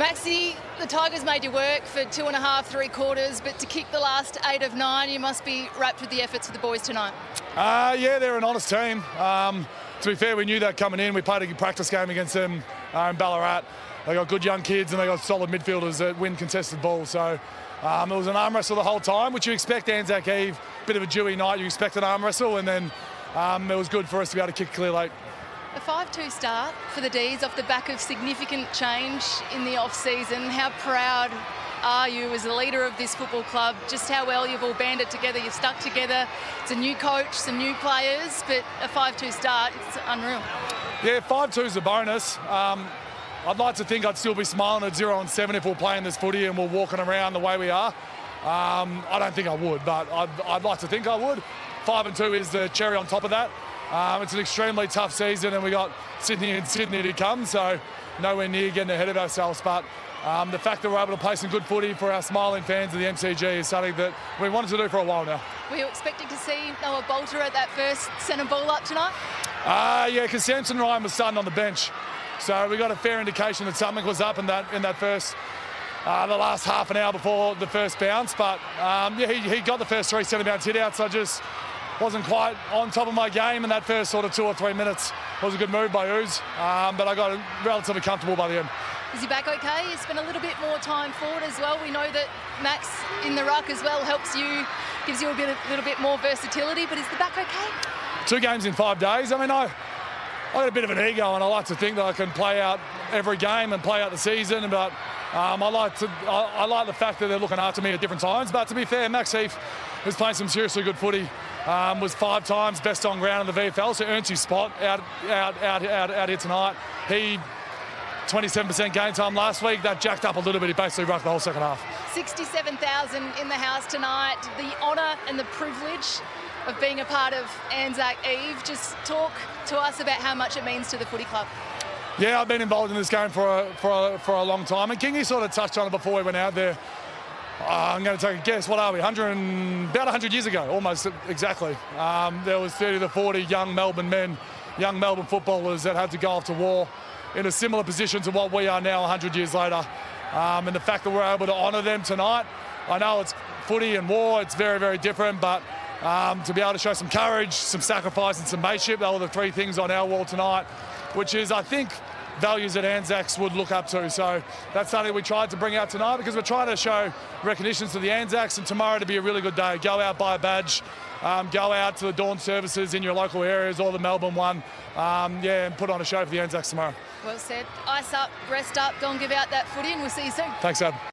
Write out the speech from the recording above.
Maxie, the Tigers made you work for 2.5, 3 quarters, but to kick the last 8 of 9, you must be wrapped with the efforts of the boys tonight. Yeah, they're an honest team. To be fair, we knew that coming in. We played a practice game against them in Ballarat. They got good young kids and they got solid midfielders that win contested balls. So it was an arm wrestle the whole time, which you expect Anzac Eve. Bit of a dewy night, you expect an arm wrestle, and then it was good for us to be able to kick clear late. A 5-2 start for the D's off the back of significant change in the off-season. How proud are you as the leader of this football club, just how well you've all banded together, you've stuck together? It's a new coach, some new players, but a 5-2 start, it's unreal. Yeah, 5-2 is a bonus. I'd like to think I'd still be smiling at 0-7 if we're playing this footy and we're walking around the way we are. I don't think I would, but I'd like to think I would. 5-2 is the cherry on top of that. It's an extremely tough season, and we got Sydney to come, so nowhere near getting ahead of ourselves. But the fact that we're able to play some good footy for our smiling fans of the MCG is something that we wanted to do for a while now. Were you expecting to see Noah Bolter at that first centre ball up tonight? Yeah, because Samson Ryan was starting on the bench, so we got a fair indication that something was up in that first. The last half an hour before the first bounce, but yeah, he got the first 3 centre-bounce hit-outs. I just wasn't quite on top of my game in that first sort of 2 or 3 minutes. It was a good move by Ooze, but I got relatively comfortable by the end. Is he back okay? He spent a little bit more time forward as well. We know that Max in the ruck as well helps you, gives you a little bit more versatility, but is the back okay? 2 games in 5 days. I mean, I got a bit of an ego, and I like to think that I can play out every game and play out the season, but I like the fact that they're looking after me at different times. But to be fair, Max Heath was playing some seriously good footy. Was 5 times best on ground in the VFL, so earns his spot out here tonight. He 27% game time last week. That jacked up a little bit. He basically rocked the whole second half. 67,000 in the house tonight. The honour and the privilege of being a part of Anzac Eve. Just talk to us about how much it means to the footy club. Yeah, I've been involved in this game for a long time, and Kingy sort of touched on it before we went out there. I'm going to take a guess. What are we? About 100 years ago, almost exactly. There was 30 to 40 young Melbourne men, young Melbourne footballers that had to go off to war in a similar position to what we are now 100 years later. And the fact that we're able to honour them tonight, I know it's footy and war, it's very, very different, but to be able to show some courage, some sacrifice and some mateship, they were the 3 things on our wall tonight, which is, I think, values that Anzacs would look up to. So that's something we tried to bring out tonight, because we're trying to show recognition to the Anzacs, and tomorrow to be a really good day. Go out, buy a badge, go out to the dawn services in your local areas or the Melbourne one, yeah, and put on a show for the Anzacs tomorrow. Well said. Ice up, rest up, go and give out that footy, and we'll see you soon. Thanks, Ab.